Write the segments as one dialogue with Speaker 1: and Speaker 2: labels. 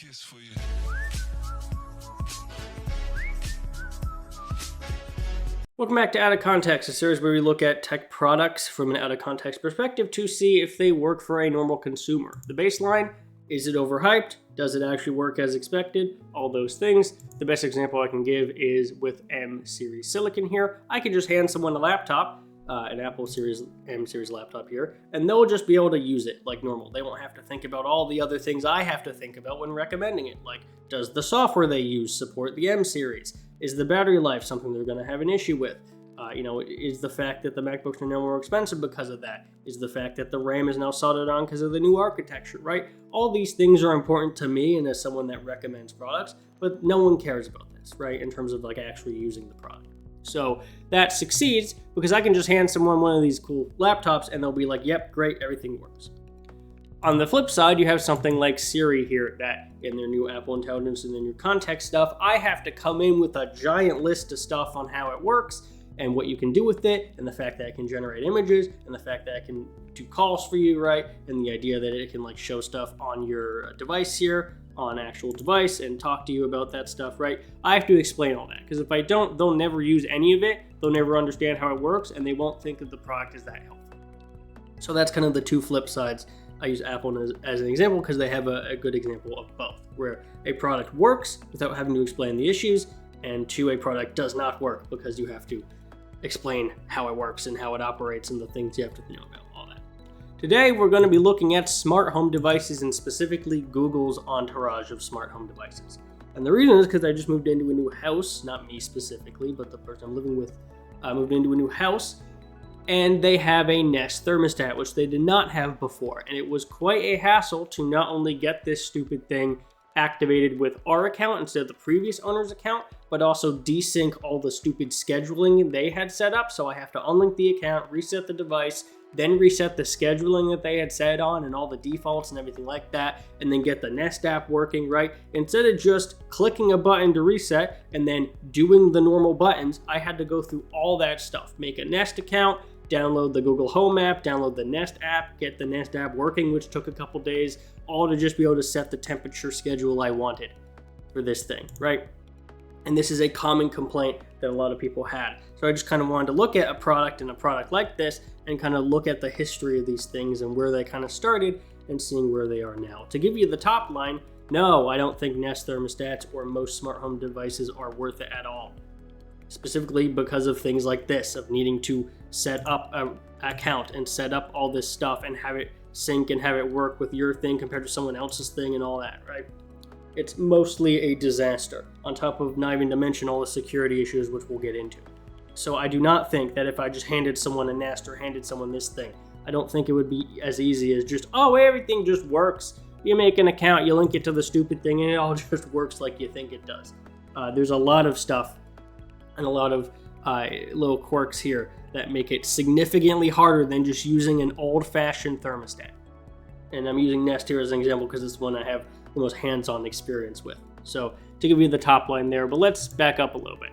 Speaker 1: kiss for you.
Speaker 2: Welcome back to Out of Context, a series where we look at tech products from an out of context perspective to see if they work for a normal consumer. The baseline, is it overhyped? Does it actually work as expected? All those things. The best example I can give is with M series silicon here. I can just hand someone a laptop, an Apple series M series laptop here, and they'll just be able to use it like normal. They won't have to think about all the other things I have to think about when recommending it, like does the software they use support the M series? Is the battery life something they're going to have an issue with? Is the fact that the MacBooks are now more expensive because of that? Is the fact that the RAM is now soldered on because of the new architecture, right? All these things are important to me and as someone that recommends products, but no one cares about this, right? In terms of like actually using the product. So that succeeds because I can just hand someone one of these cool laptops and they'll be like, yep, great, everything works. On the flip side, you have something like Siri here that in their new Apple Intelligence and their new context stuff, I have to come in with a giant list of stuff on how it works and what you can do with it, and the fact that it can generate images, and the fact that it can do calls for you, right? And the idea that it can like show stuff on your device here, on actual device, and talk to you about that stuff, right? I have to explain all that, because if I don't, they'll never use any of it, they'll never understand how it works, and they won't think that the product is that helpful. So that's kind of the two flip sides. I use Apple as an example because they have a good example of both, where a product works without having to explain the issues, and two, a product does not work because you have to explain how it works and how it operates and the things you have to know about, all that. Today, we're going to be looking at smart home devices and specifically Google's entourage of smart home devices. And the reason is because I just moved into a new house, not me specifically, but the person I'm living with moved into a new house, and they have a Nest thermostat, which they did not have before. And it was quite a hassle to not only get this stupid thing activated with our account instead of the previous owner's account, but also desync all the stupid scheduling they had set up. So I have to unlink the account, reset the device, then reset the scheduling that they had set on and all the defaults and everything like that, and then get the Nest app working, right? Instead of just clicking a button to reset and then doing the normal buttons, I had to go through all that stuff, make a Nest account, download the Google Home app, download the Nest app, get the Nest app working, which took a couple days, all to just be able to set the temperature schedule I wanted for this thing, right? And this is a common complaint that a lot of people had. So I just kind of wanted to look at a product like this and kind of look at the history of these things and where they kind of started and seeing where they are now. To give you the top line, no, I don't think Nest thermostats or most smart home devices are worth it at all. Specifically because of things like this, of needing to set up an account and set up all this stuff and have it sync and have it work with your thing compared to someone else's thing and all that, right? It's mostly a disaster, on top of not even to mention all the security issues, which we'll get into. So I do not think that if I just handed someone a Nest or handed someone this thing, I don't think it would be as easy as just, oh, everything just works. You make an account, you link it to the stupid thing, and it all just works like you think it does. There's a lot of stuff and a lot of little quirks here that make it significantly harder than just using an old-fashioned thermostat. And I'm using Nest here as an example because it's one I have the most hands-on experience with. So to give you the top line there, but let's back up a little bit.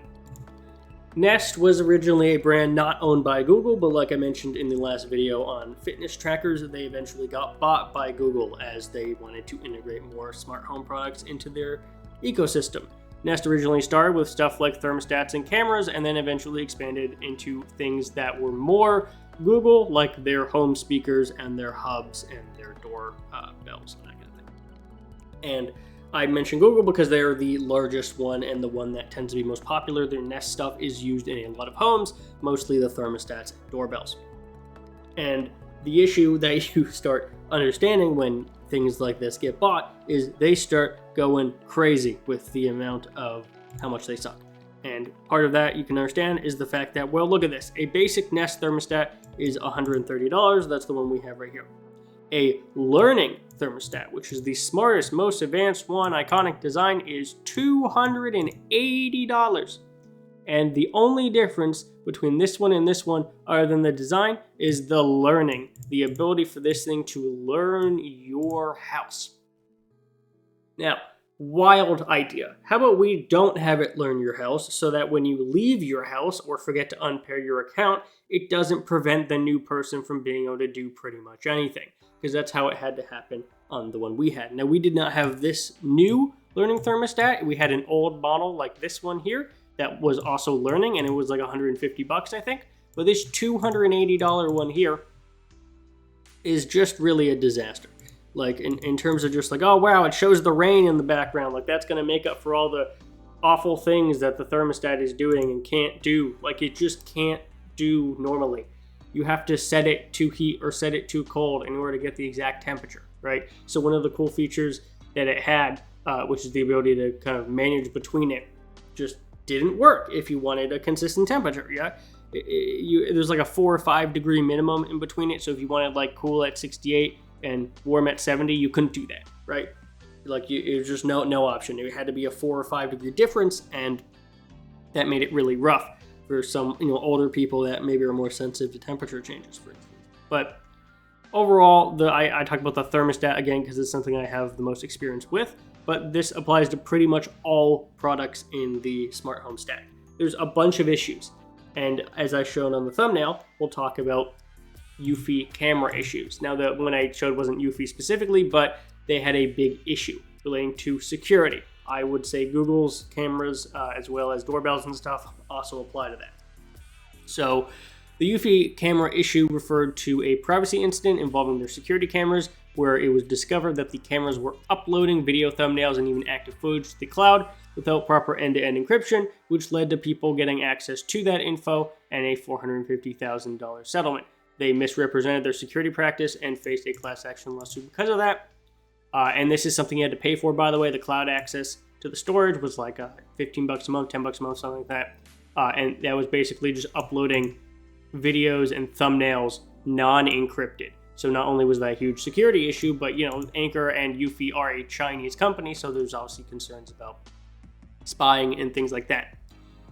Speaker 2: Nest was originally a brand not owned by Google, but like I mentioned in the last video on fitness trackers, they eventually got bought by Google as they wanted to integrate more smart home products into their ecosystem. Nest originally started with stuff like thermostats and cameras, and then eventually expanded into things that were more Google, like their home speakers and their hubs and their door bells and that kind of thing. And I mentioned Google because they're the largest one and the one that tends to be most popular. Their Nest stuff is used in a lot of homes, mostly the thermostats and doorbells. And the issue that you start understanding when things like this get bought is they start going crazy with the amount of how much they suck. And part of that you can understand is the fact that, well, look at this. A basic Nest thermostat is $130. That's the one we have right here. A learning thermostat, which is the smartest, most advanced one, iconic design, is $280. And the only difference between this one and this one, other than the design, is the learning. The ability for this thing to learn your house. Now, wild idea. How about we don't have it learn your house so that when you leave your house or forget to unpair your account, it doesn't prevent the new person from being able to do pretty much anything. because that's how it had to happen on the one we had. Now, we did not have this new learning thermostat. We had an old model like this one here that was also learning, and it was like $150, I think. But this $280 one here is just really a disaster. Like in terms of just like, oh wow, it shows the rain in the background. Like that's gonna make up for all the awful things that the thermostat is doing and can't do. Like it just can't do normally. You have to set it to heat or set it to cold in order to get the exact temperature, right? So one of the cool features that it had, which is the ability to kind of manage between it, just didn't work if you wanted a consistent temperature, yeah? There's like a 4 or 5 degree minimum in between it. So if you wanted like cool at 68 and warm at 70, you couldn't do that, right? Like it was just no option. It had to be a 4 or 5 degree difference, and that made it really rough for some older people that maybe are more sensitive to temperature changes, for instance. But overall, I talk about the thermostat again because it's something I have the most experience with, but this applies to pretty much all products in the smart home stack. There's a bunch of issues, and as I showed on the thumbnail, we'll talk about Eufy camera issues. Now, the one I showed wasn't Eufy specifically, but they had a big issue relating to security. I would say Google's cameras, as well as doorbells and stuff, also apply to that. So the Eufy camera issue referred to a privacy incident involving their security cameras, where it was discovered that the cameras were uploading video thumbnails and even active footage to the cloud without proper end-to-end encryption, which led to people getting access to that info and a $450,000 settlement. They misrepresented their security practice and faced a class action lawsuit because of that. And this is something you had to pay for, by the way. The cloud access to the storage was like $15 a month, $10 a month, something like that. And that was basically just uploading videos and thumbnails non-encrypted. So not only was that a huge security issue, but Anchor and Eufy are a Chinese company, so there's obviously concerns about spying and things like that.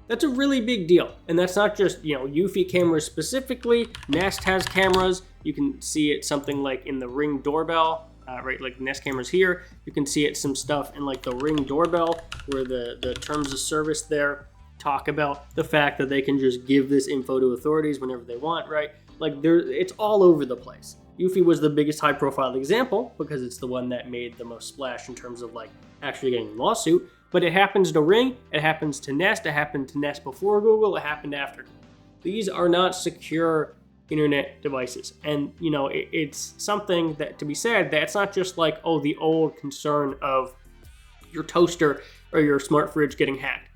Speaker 2: That's a really big deal. And that's not just, Eufy cameras specifically. Nest has cameras. You can see it something like in the Ring doorbell, right? Like Nest cameras here. You can see it some stuff in like the Ring doorbell where the terms of service there talk about the fact that they can just give this info to authorities whenever they want, right? Like it's all over the place. Eufy was the biggest high profile example because it's the one that made the most splash in terms of like actually getting a lawsuit. But it happens to Ring, it happens to Nest, it happened to Nest before Google, it happened after. These are not secure internet devices. And, it's something that to be said that it's not just like, the old concern of your toaster or your smart fridge getting hacked.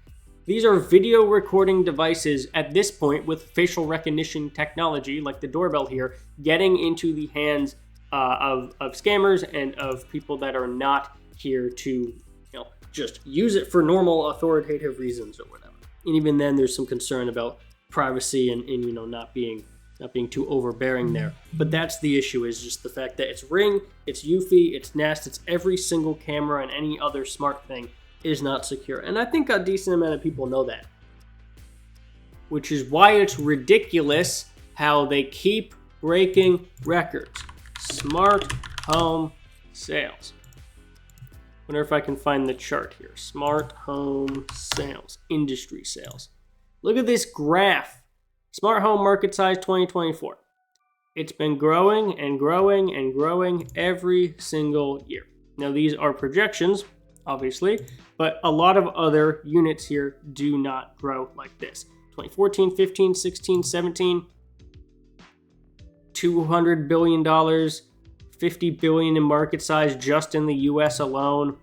Speaker 2: These are video recording devices at this point with facial recognition technology, like the doorbell here, getting into the hands of scammers and of people that are not here to just use it for normal authoritative reasons or whatever. And even then, there's some concern about privacy and not being too overbearing there. But that's the issue, is just the fact that it's Ring, it's Eufy, it's Nest, it's every single camera and any other smart thing is not secure. And I think a decent amount of people know that. Which is why it's ridiculous how they keep breaking records. Smart home sales. Wonder if I can find the chart here. Smart home sales, industry sales. Look at this graph. Smart home market size 2024. It's been growing and growing and growing every single year. Now these are projections, obviously, but a lot of other units here do not grow like this. 2014, 15, 16, 17, $200 billion. 50 billion in market size just in the US alone.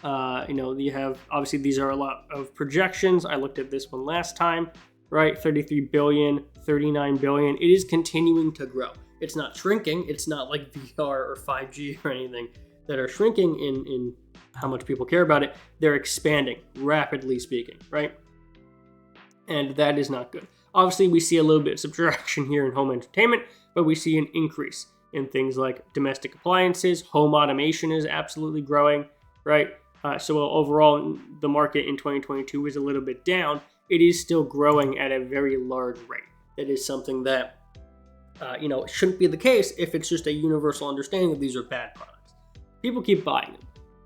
Speaker 2: You have, obviously these are a lot of projections. I looked at this one last time, right? 33 billion, 39 billion. It is continuing to grow. It's not shrinking. It's not like VR or 5G or anything that are shrinking in how much people care about it. They're expanding, rapidly speaking, right? And that is not good. Obviously, we see a little bit of subtraction here in home entertainment, but we see an increase in things like domestic appliances. Home automation is absolutely growing, right? So overall, the market in 2022 is a little bit down. It is still growing at a very large rate. That is something that, shouldn't be the case if it's just a universal understanding that these are bad products. People keep buying them.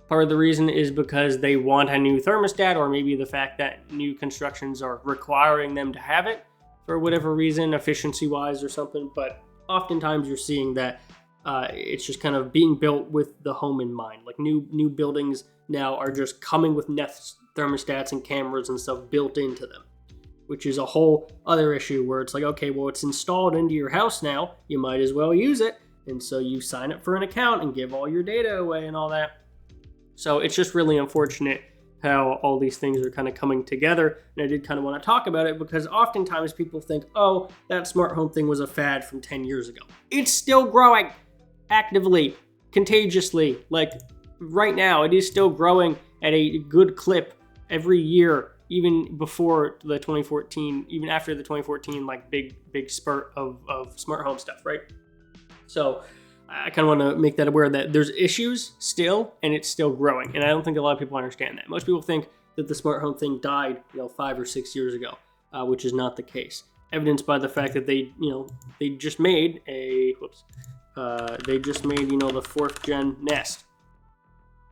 Speaker 2: Part of the reason is because they want a new thermostat, or maybe the fact that new constructions are requiring them to have it for whatever reason, efficiency-wise or something. But oftentimes you're seeing that It's just kind of being built with the home in mind. Like new buildings now are just coming with Nest thermostats and cameras and stuff built into them, which is a whole other issue where it's like, okay, well, it's installed into your house now, you might as well use it. And so you sign up for an account and give all your data away and all that. So it's just really unfortunate how all these things are kind of coming together. And I did kind of want to talk about it because oftentimes people think, oh, that smart home thing was a fad from 10 years ago. It's still growing actively, contagiously. Like right now, it is still growing at a good clip every year, even before the 2014, even after the 2014, like big spurt of smart home stuff, right? So I kind of want to make that aware that there's issues still, and it's still growing. And I don't think a lot of people understand that. Most people think that the smart home thing died, 5 or 6 years ago, which is not the case. Evidenced by the fact that they just made the 4th gen Nest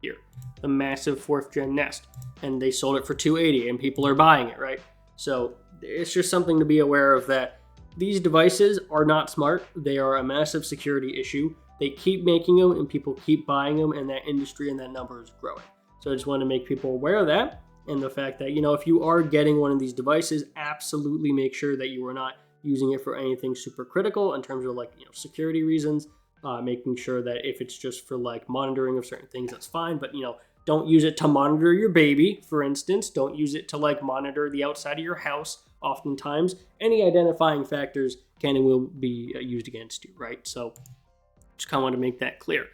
Speaker 2: here, the massive 4th gen Nest, and they sold it for $280, and people are buying it, right? So it's just something to be aware of, that these devices are not smart. They are a massive security issue. They keep making them and people keep buying them, and that industry and that number is growing. So I just want to make people aware of that, and the fact that, if you are getting one of these devices, absolutely make sure that you are not using it for anything super critical in terms of security reasons, making sure that if it's just for monitoring of certain things, that's fine. But, don't use it to monitor your baby, for instance. Don't use it to monitor the outside of your house. Oftentimes, any identifying factors can and will be used against you, right? So just kind of want to make that clear.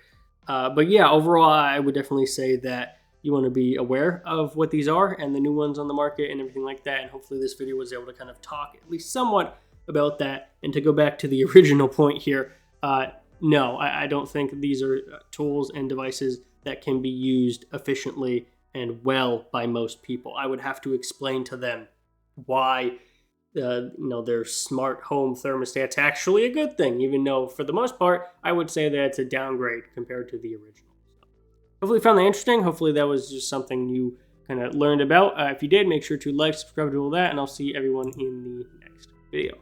Speaker 2: But yeah, overall, I would definitely say that you want to be aware of what these are and the new ones on the market and everything like that. And hopefully this video was able to kind of talk at least somewhat about that. And to go back to the original point here, no, I don't think these are tools and devices that can be used efficiently and well by most people. I would have to explain to them why their smart home thermostat's actually a good thing, even though for the most part, I would say that it's a downgrade compared to the original. So hopefully you found that interesting. Hopefully that was just something you kind of learned about. If you did, make sure to like, subscribe, do all that, and I'll see everyone in the next video.